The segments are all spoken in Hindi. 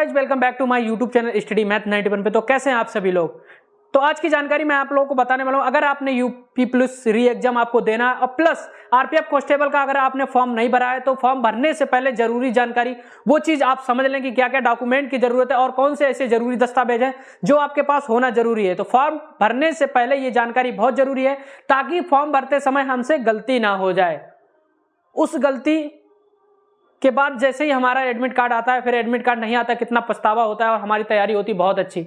Guys welcome back to my YouTube channel study math 91 पे। तो कैसे हैं आप सभी लोग। तो आज की जानकारी मैं आप लोगों को बताने वाला हूं। अगर आपने यूपी पुलिस री एग्जाम आपको देना है और प्लस आरपीएफ कांस्टेबल का अगर आपने फॉर्म नहीं भरा है तो फॉर्म भरने से पहले जरूरी जानकारी वो चीज आप समझ लें कि क्या क्या डॉक्यूमेंट की जरूरत है और कौन से ऐसे जरूरी दस्तावेज हैं जो आपके पास होना जरूरी है। तो फॉर्म भरने से पहले ये जानकारी बहुत जरूरी है ताकि फॉर्म भरते समय हमसे गलती ना हो जाए। उस गलती के बाद जैसे ही हमारा एडमिट कार्ड आता है, फिर एडमिट कार्ड नहीं आता, कितना पछतावा होता है और हमारी तैयारी होती बहुत अच्छी।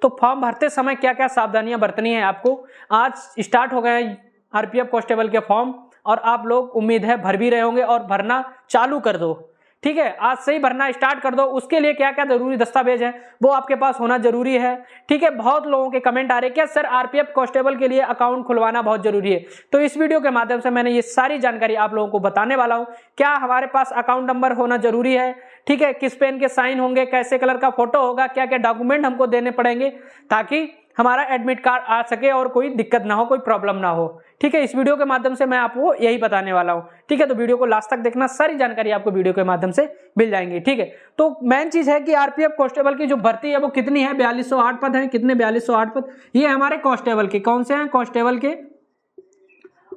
तो फॉर्म भरते समय क्या क्या सावधानियां बरतनी है आपको। आज स्टार्ट हो गए हैं आरपीएफ कांस्टेबल के फॉर्म और आप लोग उम्मीद है भर भी रहे होंगे और भरना चालू कर दो। ठीक है, आज से ही भरना स्टार्ट कर दो। उसके लिए क्या क्या जरूरी दस्तावेज है वो आपके पास होना जरूरी है। ठीक है, बहुत लोगों के कमेंट आ रहे हैं क्या सर आरपीएफ कांस्टेबल के लिए अकाउंट खुलवाना बहुत जरूरी है। तो इस वीडियो के माध्यम से मैंने ये सारी जानकारी आप लोगों को बताने वाला हूं। क्या हमारे पास अकाउंट नंबर होना जरूरी है, ठीक है, किस पेन के साइन होंगे, कैसे कलर का फोटो होगा, क्या क्या डॉक्यूमेंट हमको देने पड़ेंगे ताकि हमारा एडमिट कार्ड आ सके और कोई दिक्कत ना हो, कोई प्रॉब्लम ना हो। ठीक है, इस वीडियो के माध्यम से मैं आपको यही बताने वाला हूं। ठीक है, तो वीडियो को लास्ट तक देखना, सारी जानकारी आपको वीडियो के माध्यम से मिल जाएंगी। ठीक है, तो मेन चीज है कि आरपीएफ कांस्टेबल की जो भर्ती है वो कितनी है, 4208 पद है। कितने 4208 पद, ये हमारे कांस्टेबल के। कौन से हैं, कांस्टेबल के।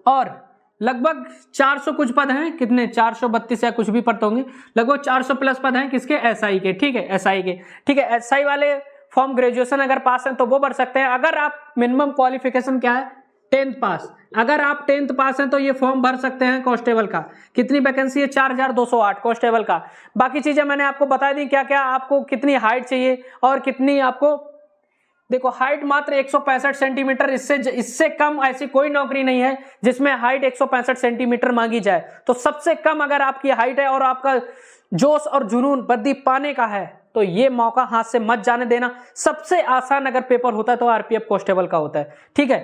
और लगभग 400 कुछ पद हैं, कितने 432 या कुछ भी पद होंगे, लगभग 400 प्लस पद हैं किसके, एसआई के। ठीक है, एसआई के। ठीक है, एसआई वाले फॉर्म ग्रेजुएशन अगर पास हैं तो वो भर सकते हैं। अगर आप मिनिमम क्वालिफिकेशन क्या है, 10th पास, अगर आप 10th पास हैं तो ये फॉर्म भर सकते हैं कांस्टेबल का। कितनी वैकेंसी है, 4208 कांस्टेबल का। बाकी चीजें मैंने आपको बता दी, क्या क्या आपको कितनी हाइट चाहिए और कितनी आपको, देखो हाइट मात्र 165 सेंटीमीटर, इससे कम ऐसी कोई नौकरी नहीं है जिसमें हाइट 165 सेंटीमीटर मांगी जाए। तो सबसे कम अगर आपकी हाइट है और आपका जोश और जुनून वर्दी पाने का है तो ये मौका हाथ से मत जाने देना। सबसे आसान अगर पेपर होता है तो आरपीएफ कांस्टेबल का होता है। ठीक है,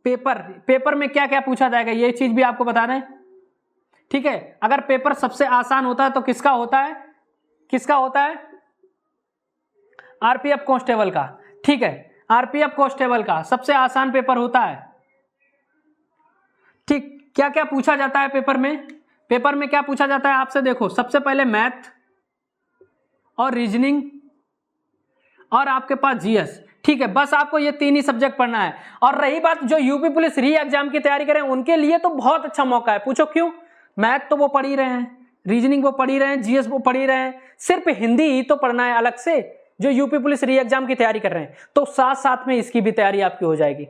पेपर में क्या क्या पूछा जाएगा ये चीज भी आपको बता दें। ठीक है, अगर पेपर सबसे आसान होता है तो किसका होता है, किसका होता है, आरपीएफ कांस्टेबल का। ठीक है, आरपीएफ कांस्टेबल का सबसे आसान पेपर होता है। ठीक, क्या क्या पूछा जाता है पेपर में, पेपर में क्या पूछा जाता है आपसे, देखो सबसे पहले मैथ और रीजनिंग और आपके पास जीएस। ठीक है, बस आपको ये तीन ही सब्जेक्ट पढ़ना है। और रही बात जो यूपी पुलिस री एग्जाम की तैयारी करें उनके लिए तो बहुत अच्छा मौका है। पूछो क्यों, मैथ तो वो पढ़ ही रहे हैं, रीजनिंग वो पढ़ ही रहे हैं, जीएस वो पढ़ ही रहे हैं, सिर्फ हिंदी ही तो पढ़ना है अलग से जो यूपी पुलिस री एग्जाम की तैयारी कर रहे हैं। तो साथ साथ में इसकी भी तैयारी आपकी हो जाएगी,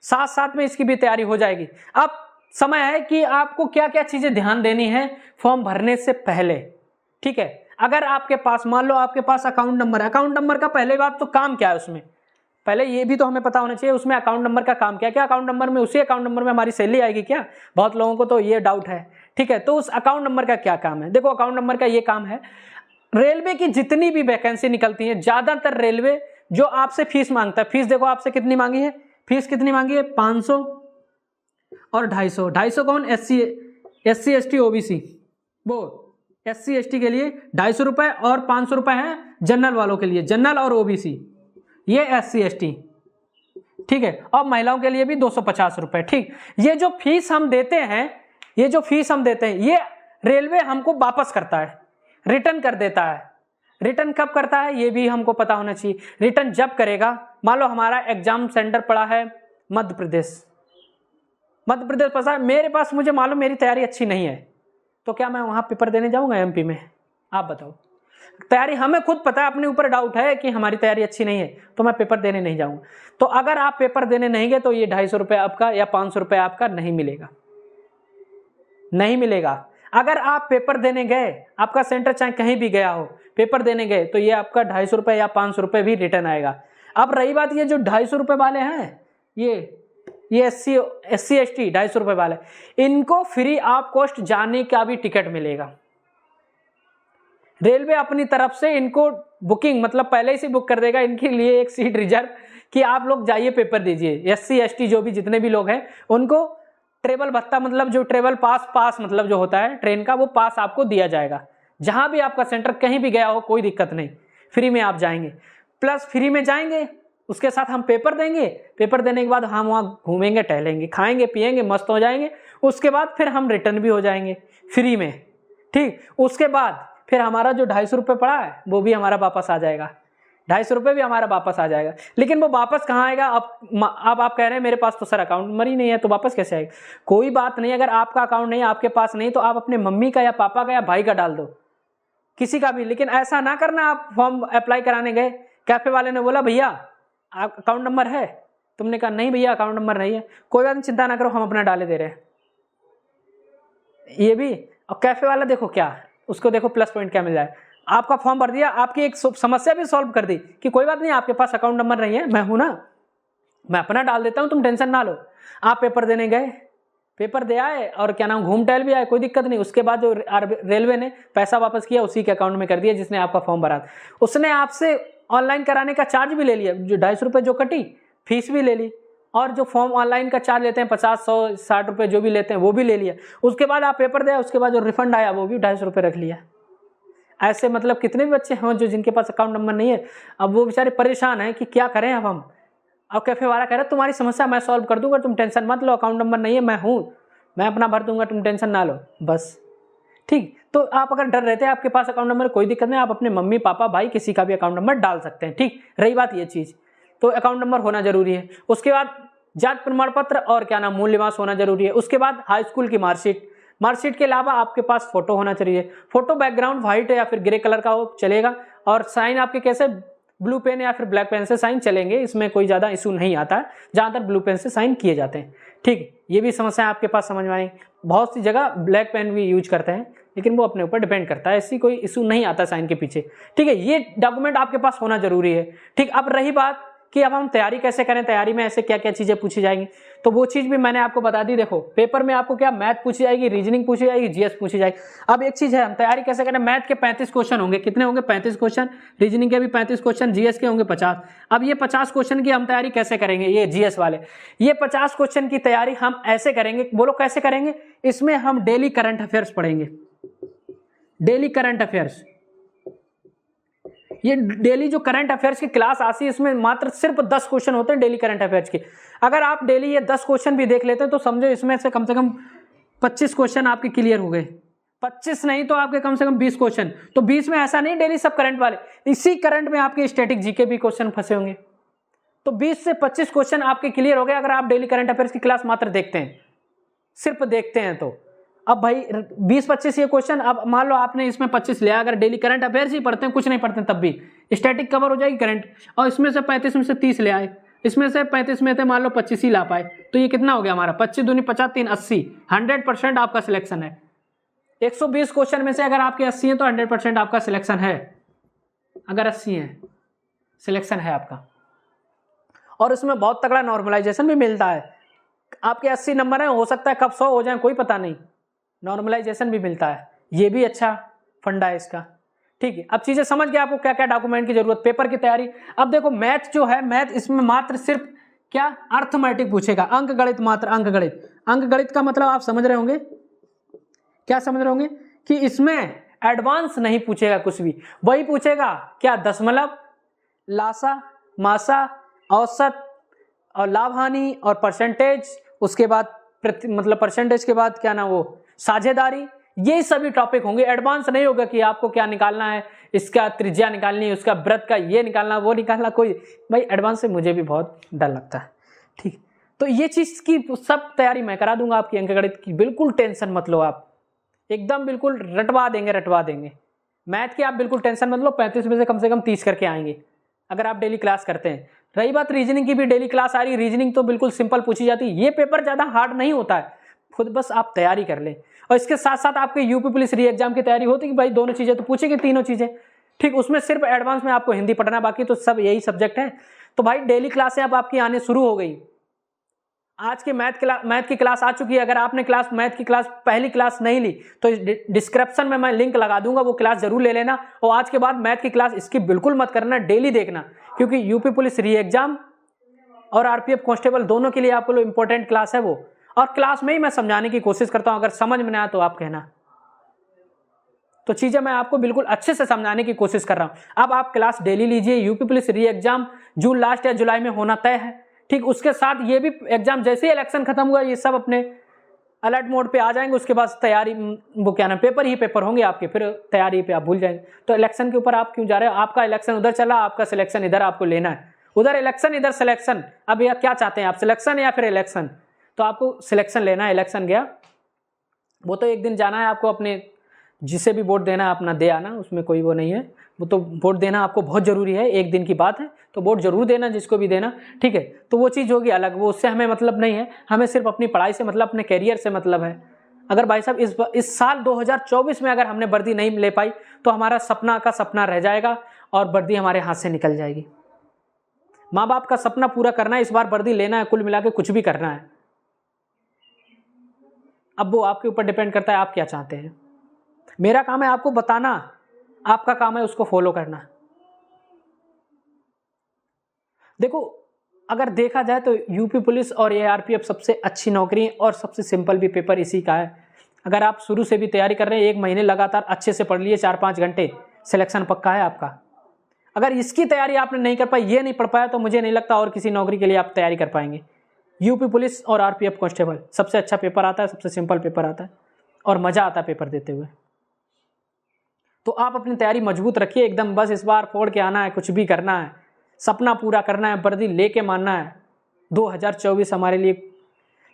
साथ साथ में इसकी भी तैयारी हो जाएगी। अब समय है कि आपको क्या क्या चीजें ध्यान देनी है फॉर्म भरने से पहले। ठीक है, अगर आपके पास मान लो आपके पास अकाउंट नंबर है, अकाउंट नंबर का पहले बात तो काम क्या है उसमें, पहले ये भी तो हमें पता होना चाहिए उसमें अकाउंट नंबर का काम क्या क्या। अकाउंट नंबर में, उसी अकाउंट नंबर में हमारी सैलरी आएगी क्या, बहुत लोगों को तो ये डाउट है। ठीक है, तो उस अकाउंट नंबर का क्या काम है, देखो अकाउंट नंबर का ये काम है, रेलवे की जितनी भी वैकेंसी निकलती है ज्यादातर रेलवे जो आपसे फीस मांगता है, फीस देखो आपसे कितनी मांगी है, फीस कितनी मांगी है, 500 और 250। 250 कौन, एससी एसटी ओबीसी, वो एससी एसटी के लिए 250 रुपए और 500 रुपए है जनरल वालों के लिए, जनरल और ओबीसी ये एससी एसटी। ठीक है, और महिलाओं के लिए भी 250 रुपए। ठीक, ये जो फीस हम देते हैं, ये जो फीस हम देते हैं ये रेलवे हमको वापस करता है, रिटर्न कर देता है। रिटर्न कब करता है ये भी हमको पता होना चाहिए। रिटर्न जब करेगा, मान लो हमारा एग्जाम सेंटर पड़ा है मध्य प्रदेश, मध्य प्रदेश पता है मेरे पास, मुझे मालूम मेरी तैयारी अच्छी नहीं है तो क्या मैं वहां पेपर देने जाऊंगा एमपी में, आप बताओ। तैयारी हमें खुद पता है, अपने ऊपर डाउट है कि हमारी तैयारी अच्छी नहीं है तो मैं पेपर देने नहीं जाऊंगा। तो अगर आप पेपर देने नहीं गए तो ये 250 रुपये आपका या 500 रुपये आपका नहीं मिलेगा, नहीं मिलेगा। अगर आप पेपर देने गए, आपका सेंटर चाहे कहीं भी गया हो, पेपर देने गए तो ये आपका 250 रुपये या 500 रुपये भी रिटर्न आएगा। अब रही बात ये जो 250 रुपये वाले हैं, ये एससी एसटी 250 रुपये वाले, इनको फ्री ऑफ कॉस्ट जाने का भी टिकट मिलेगा। रेलवे अपनी तरफ से इनको बुकिंग मतलब पहले से बुक कर देगा इनके लिए एक सीट रिजर्व कि आप लोग जाइए पेपर दीजिए। एससी एसटी जो भी जितने भी लोग हैं उनको ट्रेवल भत्ता मतलब जो ट्रेवल पास मतलब जो होता है ट्रेन का, वो पास आपको दिया जाएगा। जहां भी आपका सेंटर कहीं भी गया हो कोई दिक्कत नहीं, फ्री में आप जाएंगे। प्लस फ्री में जाएंगे, उसके साथ हम पेपर देंगे, पेपर देने के बाद हम वहाँ घूमेंगे, टहलेंगे, खाएंगे पिएंगे, मस्त हो जाएंगे। उसके बाद फिर हम रिटर्न भी हो जाएंगे फ्री में। ठीक, उसके बाद फिर हमारा जो 250 रुपये पड़ा है वो भी हमारा वापस आ जाएगा, 250 रुपये भी हमारा वापस आ जाएगा। लेकिन वो वापस कहाँ आएगा? अब आप कह रहे हैं मेरे पास तो सर अकाउंट नंबर ही नहीं है, तो वापस कैसे आएगा? कोई बात नहीं, अगर आपका अकाउंट नहीं, आपके पास नहीं, तो आप अपने मम्मी का या पापा का या भाई का डाल दो, किसी का भी। लेकिन ऐसा ना करना आप फॉर्म अप्लाई कराने गए, कैफे वाले ने बोला भैया आप अकाउंट नंबर है, तुमने कहा नहीं भैया अकाउंट नंबर नहीं है, कोई बात नहीं चिंता ना करो हम अपना डाले दे रहे हैं, ये भी। और कैफे वाला देखो क्या, उसको देखो प्लस पॉइंट क्या मिल जाए, आपका फॉर्म भर दिया, आपकी एक समस्या भी सॉल्व कर दी कि कोई बात नहीं आपके पास अकाउंट नंबर नहीं है, मैं हूं ना, मैं अपना डाल देता हूं, तुम टेंशन ना लो। आप पेपर देने गए, पेपर दे आए और क्या नाम घूम टहल भी आए, कोई दिक्कत नहीं। उसके बाद जो रेलवे ने पैसा वापस किया उसी के अकाउंट में कर दिया जिसने आपका फॉर्म भरा था। उसने आपसे ऑनलाइन कराने का चार्ज भी ले लिया, जो 250 रुपये जो कटी, फीस भी ले ली, और जो फॉर्म ऑनलाइन का चार्ज लेते हैं 50, 100, 60 रुपये जो भी लेते हैं वो भी ले लिया। उसके बाद आप पेपर दे, उसके बाद जो रिफंड आया वो भी 250 रुपये रख लिया। ऐसे मतलब कितने भी बच्चे हैं जो जिनके पास अकाउंट नंबर नहीं है, अब वो बेचारे परेशान हैं कि क्या करें अब हम। अब कैफे वाला कह रहा है तुम्हारी समस्या मैं सॉल्व कर दूंगा, तुम टेंशन मत लो, अकाउंट नंबर नहीं है, मैं हूँ, मैं अपना भर दूंगा, तुम टेंशन ना लो बस। ठीक, तो आप अगर डर रहते हैं आपके पास अकाउंट नंबर, कोई दिक्कत नहीं, आप अपने मम्मी पापा भाई किसी का भी अकाउंट नंबर डाल सकते हैं। ठीक, रही बात ये चीज़, तो अकाउंट नंबर होना जरूरी है। उसके बाद जाति प्रमाण पत्र और क्या नाम मूल निवास होना जरूरी है। उसके बाद हाई स्कूल की मार्कशीट, मार्कशीट के अलावा आपके पास फोटो होना चाहिए। फोटो बैकग्राउंड व्हाइट या फिर ग्रे कलर का हो चलेगा, और साइन आपके कैसे, ब्लू पेन या फिर ब्लैक पेन से साइन चलेंगे, इसमें कोई ज़्यादा इशू नहीं आता है, ज़्यादातर ब्लू पेन से साइन किए जाते हैं। ठीक, ये भी समस्या आपके पास समझ में आई। बहुत सी जगह ब्लैक पेन भी यूज करते हैं, लेकिन वो अपने ऊपर डिपेंड करता है, ऐसी कोई इशू नहीं आता साइन के पीछे। ठीक है, ये डॉक्यूमेंट आपके पास होना जरूरी है। ठीक, अब रही बात कि अब हम तैयारी कैसे करें, तैयारी में ऐसे क्या क्या चीज़ें पूछी जाएंगी, तो वो चीज़ भी मैंने आपको बता दी। देखो पेपर में आपको क्या मैथ पूछी जाएगी, रीजनिंग पूछी जाएगी, जीएस पूछी जाएगी। अब एक चीज़ है, हम तैयारी कैसे करें, मैथ के 35 क्वेश्चन होंगे, कितने होंगे 35 क्वेश्चन, रीजनिंग के भी 35 क्वेश्चन, जीएस के होंगे 50। अब ये 50 क्वेश्चन की हम तैयारी कैसे करेंगे, ये जीएस वाले, ये 50 क्वेश्चन की तैयारी हम ऐसे करेंगे, बोलो कैसे करेंगे? इसमें हम डेली करंट अफेयर्स पढ़ेंगे, डेली करंट अफेयर्स। ये डेली जो करंट अफेयर्स की क्लास आती है, इसमें मात्र सिर्फ 10 क्वेश्चन होते हैं डेली करंट अफेयर्स के। अगर आप डेली ये 10 क्वेश्चन भी देख लेते हैं तो समझो इसमें से कम 25 क्वेश्चन आपके क्लियर हो गए। 25 नहीं तो आपके कम से कम 20 क्वेश्चन। तो 20 में ऐसा नहीं डेली सब करंट वाले, इसी करंट में आपके स्टैटिक जीके भी क्वेश्चन फंसे होंगे। तो 20 से 25 क्वेश्चन आपके क्लियर हो गए अगर आप डेली करंट अफेयर्स की क्लास मात्र देखते हैं, सिर्फ देखते हैं। तो अब भाई 20-25 ये क्वेश्चन, अब मान लो आपने इसमें 25 लिया, अगर डेली करंट अफेयर्स ही पढ़ते हैं, कुछ नहीं पढ़ते हैं, तब भी स्टैटिक कवर हो जाएगी करंट, और इसमें से 35 में से 30 ले आए, इसमें से 35 में से मान लो 25 ही ला पाए, तो ये कितना हो गया हमारा 25 दूनी 50 3 80, 100% आपका सिलेक्शन है। 120 क्वेश्चन में से अगर आपके 80 है तो 100% आपका सिलेक्शन है, अगर 80 है सिलेक्शन है आपका। और इसमें बहुत तगड़ा नॉर्मलाइजेशन भी मिलता है, आपके 80 नंबर है, हो सकता है कब 100 हो जाए कोई पता नहीं, नॉर्मलाइजेशन भी मिलता है, ये भी अच्छा फंडा है इसका। ठीक है, अब चीजें समझ गए आपको क्या क्या डॉक्यूमेंट की जरूरत, पेपर की तैयारी। अब देखो मैथ जो है, मैथ इसमें मात्र सिर्फ क्या अर्थमेटिक पूछेगा, अंक गणित, मात्र अंक गणित। अंक गणित का मतलब आप समझ रहे होंगे, क्या समझ रहे होंगे कि इसमें एडवांस नहीं पूछेगा कुछ भी, वही पूछेगा क्या दशमलव, लासा, मासा, औसत और लाभ हानि और परसेंटेज, उसके बाद मतलब परसेंटेज के बाद क्या ना वो साझेदारी, ये सभी टॉपिक होंगे। एडवांस नहीं होगा कि आपको क्या निकालना है, इसका त्रिज्या निकालनी है, उसका वृत्त का ये निकालना वो निकालना, कोई भाई एडवांस से मुझे भी बहुत डर लगता है। ठीक, तो ये चीज की सब तैयारी मैं करा दूंगा आपकी अंकगणित की, बिल्कुल टेंशन मत लो आप, एकदम बिल्कुल रटवा देंगे। मैथ की आप बिल्कुल टेंशन मत लो, 35 में से कम 30 करके आएंगे अगर आप डेली क्लास करते हैं। रही बात रीजनिंग की, भी डेली क्लास आ रही है, रीजनिंग तो बिल्कुल सिंपल पूछी जाती है, ये पेपर ज्यादा हार्ड नहीं होता है, खुद बस आप तैयारी कर लें। और इसके साथ साथ आपके यूपी पुलिस री एग्जाम की तैयारी होती है कि भाई दोनों चीजें तो पूछेगी, तीनों चीजें। ठीक, उसमें सिर्फ एडवांस में आपको हिंदी पढ़ना, बाकी तो सब यही सब्जेक्ट है। तो भाई डेली क्लासें अब आपकी आने शुरू हो गई। आज की मैथ की क्लास आ चुकी है, अगर आपने मैथ की क्लास पहली क्लास नहीं ली तो डिस्क्रिप्शन में मैं लिंक लगा दूंगा, वो क्लास जरूर ले लेना। और आज के बाद मैथ की क्लास इसकी बिल्कुल मत करना, डेली देखना, क्योंकि यूपी पुलिस री एग्जाम और आरपीएफ कांस्टेबल दोनों के लिए आपको लो इंपॉर्टेंट क्लास है वो। और क्लास में ही मैं समझाने की कोशिश करता हूं, अगर समझ में ना आया तो आप कहना, तो चीजें मैं आपको बिल्कुल अच्छे से समझाने की कोशिश कर रहा हूं। अब आप क्लास डेली लीजिए। यूपी पुलिस री एग्जाम जून लास्ट या जुलाई में होना तय है। ठीक, उसके साथ ये भी एग्जाम, जैसे ही इलेक्शन खत्म हुआ ये सब अपने अलर्ट मोड पे आ जाएंगे, उसके बाद तैयारी वो क्या नाम पेपर ही पेपर होंगे आपके, फिर तैयारी पे आप भूल जाएंगे। तो इलेक्शन के ऊपर आप क्यों जा रहे हो? आपका इलेक्शन उधर चला, आपका सिलेक्शन इधर आपको लेना है, उधर इलेक्शन इधर सिलेक्शन। अब यह क्या चाहते हैं आप, सिलेक्शन या फिर इलेक्शन? तो आपको सिलेक्शन लेना है। इलेक्शन गया, वो तो एक दिन जाना है आपको, अपने जिसे भी वोट देना है अपना दे आना, उसमें कोई वो नहीं है। वो तो वोट देना आपको बहुत ज़रूरी है, एक दिन की बात है, तो वोट जरूर देना जिसको भी देना, ठीक है। तो वो चीज़ होगी अलग, वो उससे हमें मतलब नहीं है, हमें सिर्फ अपनी पढ़ाई से मतलब, अपने कैरियर से मतलब है। अगर भाई साहब इस साल 2024 में अगर हमने वर्दी नहीं ले पाई तो हमारा सपना का सपना रह जाएगा और वर्दी हमारे हाथ से निकल जाएगी। माँ बाप का सपना पूरा करना है, इस बार वर्दी लेना है, कुल मिला के कुछ भी करना है। अब वो आपके ऊपर डिपेंड करता है आप क्या चाहते हैं। मेरा काम है आपको बताना, आपका काम है उसको फॉलो करना। देखो अगर देखा जाए तो यूपी पुलिस और एआरपीएफ सबसे अच्छी नौकरी और सबसे सिंपल भी पेपर इसी का है। अगर आप शुरू से भी तैयारी कर रहे हैं, 1 महीने लगातार अच्छे से पढ़ लिए, 4-5 घंटे, सिलेक्शन पक्का है आपका। अगर इसकी तैयारी आपने नहीं कर पाई, ये नहीं पढ़ पाया, तो मुझे नहीं लगता और किसी नौकरी के लिए आप तैयारी कर पाएंगे। यूपी पुलिस और आरपीएफ कांस्टेबल सबसे अच्छा पेपर आता है, सबसे सिंपल पेपर आता है और मज़ा आता है पेपर देते हुए। तो आप अपनी तैयारी मजबूत रखिए एकदम, बस इस बार फोड़ के आना है, कुछ भी करना है, सपना पूरा करना है, वर्दी लेके मानना है। 2024 हमारे लिए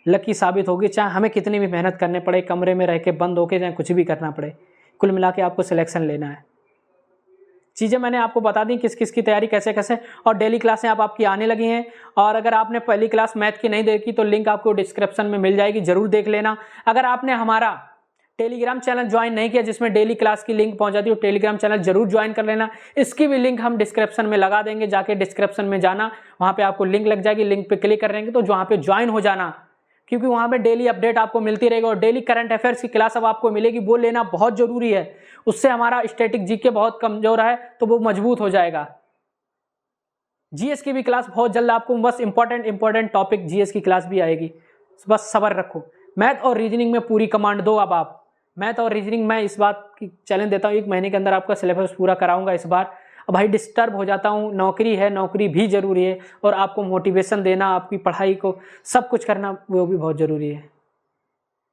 लकी साबित होगी, चाहे हमें कितनी भी मेहनत करने पड़े, कमरे में रह के बंद होके, चाहे कुछ भी करना पड़े, कुल मिला के आपको सिलेक्शन लेना है। चीज़ें मैंने आपको बता दी किस किस की तैयारी कैसे कैसे, और डेली क्लासें अब आपकी आने लगी हैं। और अगर आपने पहली क्लास मैथ की नहीं देखी तो लिंक आपको डिस्क्रिप्शन में मिल जाएगी, जरूर देख लेना। अगर आपने हमारा टेलीग्राम चैनल ज्वाइन नहीं किया जिसमें डेली क्लास की लिंक पहुंच जाती है, टेलीग्राम चैनल जरूर ज्वाइन कर लेना। इसकी भी लिंक हम डिस्क्रिप्शन में लगा देंगे, जाके डिस्क्रिप्शन में जाना, वहाँ पे आपको लिंक लग जाएगी, लिंक पे क्लिक करेंगे तो वहाँ पे ज्वाइन हो जाना, क्योंकि वहाँ पे डेली अपडेट आपको मिलती रहेगी। और डेली करंट अफेयर्स की क्लास अब आपको मिलेगी, वो लेना बहुत जरूरी है। उससे हमारा स्टैटिक जीके बहुत कमजोर है तो वो मजबूत हो जाएगा। जीएस की भी क्लास बहुत जल्द आपको, बस इंपॉर्टेंट टॉपिक जीएस की क्लास भी आएगी, बस सब्र रखो। मैथ और रीजनिंग में पूरी कमांड दो। अब आप मैथ और रीजनिंग, मैं इस बात की चैलेंज देता हूँ, 1 महीने के अंदर आपका सिलेबस पूरा कराऊंगा इस बार। अब भाई डिस्टर्ब हो जाता हूँ, नौकरी है, नौकरी भी जरूरी है, और आपको मोटिवेशन देना, आपकी पढ़ाई को सब कुछ करना, वो भी बहुत ज़रूरी है।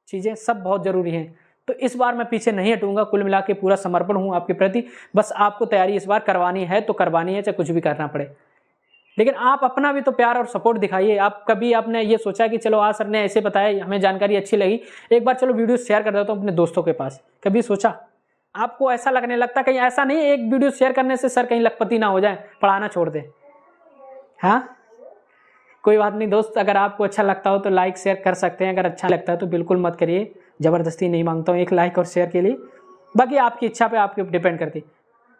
चीज़ें सब बहुत ज़रूरी हैं, तो इस बार मैं पीछे नहीं हटूंगा। कुल मिला के पूरा समर्पण हूँ आपके प्रति। बस आपको तैयारी इस बार करवानी है तो करवानी है, चाहे कुछ भी करना पड़े, लेकिन आप अपना भी तो प्यार और सपोर्ट दिखाइए। आप कभी आपने ये सोचा कि चलो आज सर ने ऐसे बताया, हमें जानकारी अच्छी लगी, एक बार चलो वीडियो शेयर कर देता हूँ अपने दोस्तों के पास, कभी सोचा? आपको ऐसा लगने लगता कहीं ऐसा नहीं एक वीडियो शेयर करने से सर कहीं लखपति ना हो जाए, पढ़ाना छोड़ दे? हाँ कोई बात नहीं दोस्त, अगर आपको अच्छा लगता हो तो लाइक शेयर कर सकते हैं, अगर अच्छा लगता है तो बिल्कुल मत करिए, ज़बरदस्ती नहीं मांगता हूँ एक लाइक और शेयर के लिए, बाकी आपकी इच्छा पे आपके डिपेंड करती।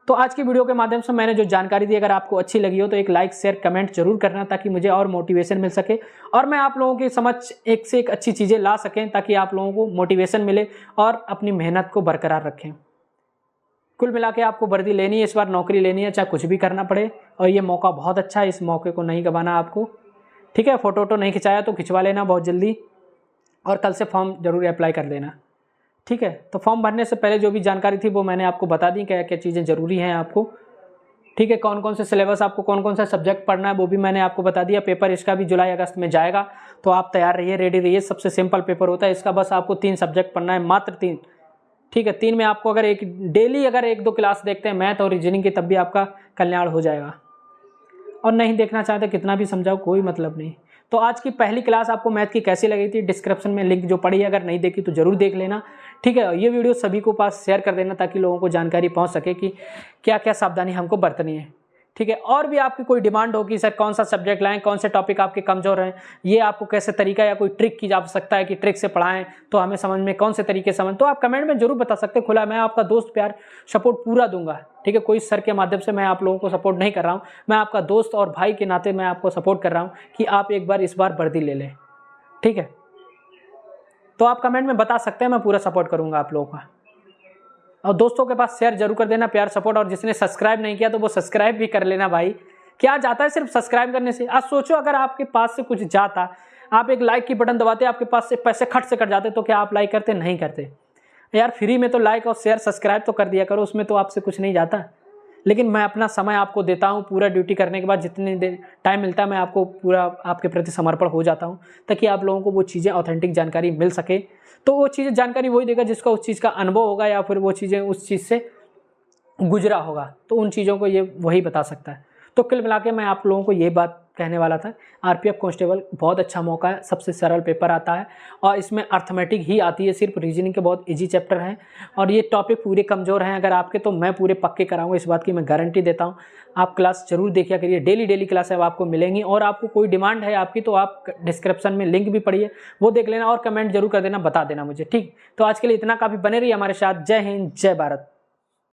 तो आज की वीडियो के माध्यम से मैंने जो जानकारी दी, अगर आपको अच्छी लगी हो तो एक लाइक शेयर कमेंट जरूर करना, ताकि मुझे और मोटिवेशन मिल सके और मैं आप लोगों के समझ एक से एक अच्छी चीज़ें ला सकें, ताकि आप लोगों को मोटिवेशन मिले और अपनी मेहनत को बरकरार रखें। कुल मिला के आपको वर्दी लेनी है इस बार, नौकरी लेनी है, चाहे कुछ भी करना पड़े, और ये मौका बहुत अच्छा है, इस मौके को नहीं गंवाना आपको। ठीक है, फोटो वोटो नहीं खिंचाया तो खिंचवा लेना बहुत जल्दी, और कल से फॉर्म जरूर अप्लाई कर देना। ठीक है, तो फॉर्म भरने से पहले जो भी जानकारी थी वो मैंने आपको बता दी, क्या क्या चीज़ें ज़रूरी हैं आपको। ठीक है, कौन कौन से सिलेबस, आपको कौन कौन सा सब्जेक्ट पढ़ना है वो भी मैंने आपको बता दिया। पेपर इसका भी जुलाई अगस्त में जाएगा, तो आप तैयार रहिए, रेडी रहिए। सबसे सिंपल पेपर होता है इसका, बस आपको 3 सब्जेक्ट पढ़ना है, मात्र 3। ठीक है, 3 में आपको अगर डेली अगर 1-2 क्लास देखते हैं मैथ और रीजनिंग की, तब भी आपका कल्याण हो जाएगा। और नहीं देखना चाहते, कितना भी समझाओ कोई मतलब नहीं। तो आज की पहली क्लास आपको मैथ की कैसी लगी थी, डिस्क्रिप्शन में लिंक जो पड़ी है, अगर नहीं देखी तो जरूर देख लेना। ठीक है, ये वीडियो सभी को पास शेयर कर देना, ताकि लोगों को जानकारी पहुंच सके कि क्या क्या सावधानी हमको बरतनी है। ठीक है, और भी आपकी कोई डिमांड होगी सर कौन सा सब्जेक्ट लाएं, कौन से टॉपिक आपके कमजोर हैं, ये आपको कैसे तरीका या कोई ट्रिक की जा सकता है कि ट्रिक से पढ़ाएं तो हमें समझ में कौन से तरीके समझ, तो आप कमेंट में जरूर बता सकते हैं। खुला मैं आपका दोस्त, प्यार सपोर्ट पूरा दूंगा। ठीक है, कोई सर के माध्यम से मैं आप लोगों को सपोर्ट नहीं कर रहा हूँ, मैं आपका दोस्त और भाई के नाते मैं आपको सपोर्ट कर रहा हूँ कि आप एक बार इस बार वर्दी ले लें। ठीक है, तो आप कमेंट में बता सकते हैं, मैं पूरा सपोर्ट करूँगा आप लोगों का। और दोस्तों के पास शेयर जरूर कर देना, प्यार सपोर्ट, और जिसने सब्सक्राइब नहीं किया तो वो सब्सक्राइब भी कर लेना भाई। क्या जाता है सिर्फ सब्सक्राइब करने से? आज सोचो अगर आपके पास से कुछ जाता, आप एक लाइक की बटन दबाते, आपके पास से पैसे खट से कट जाते, तो क्या आप लाइक करते? नहीं करते यार। फ्री में तो लाइक और शेयर सब्सक्राइब तो कर दिया करो, उसमें तो आपसे कुछ नहीं जाता। लेकिन मैं अपना समय आपको देता हूँ, पूरा ड्यूटी करने के बाद जितनी देर टाइम मिलता है मैं आपको पूरा आपके प्रति समर्पण हो जाता हूँ, ताकि आप लोगों को वो चीज़ें ऑथेंटिक जानकारी मिल सके। तो वो चीज़ें जानकारी वही देगा जिसका उस चीज़ का अनुभव होगा या फिर वो चीज़ें उस चीज़ से गुजरा होगा, तो उन चीज़ों को ये वही बता सकता है। तो कुल मिला के मैं आप लोगों को ये बात कहने वाला था, आरपीएफ कांस्टेबल बहुत अच्छा मौका है, सबसे सरल पेपर आता है और इसमें अर्थमेटिक ही आती है, सिर्फ रीजनिंग के बहुत इजी चैप्टर हैं और ये टॉपिक पूरे कमज़ोर हैं अगर आपके, तो मैं पूरे पक्के कराऊंगा, इस बात की मैं गारंटी देता हूँ। आप क्लास जरूर देखिए करिए, डेली क्लास अब आपको मिलेंगी और आपको कोई डिमांड है आपकी तो आप डिस्क्रिप्शन में लिंक भी पढ़िए, वो देख लेना और कमेंट जरूर कर देना, बता देना मुझे, ठीक। तो आज के लिए इतना, काफ़ी बने रहिए हमारे साथ। जय हिंद, जय भारत।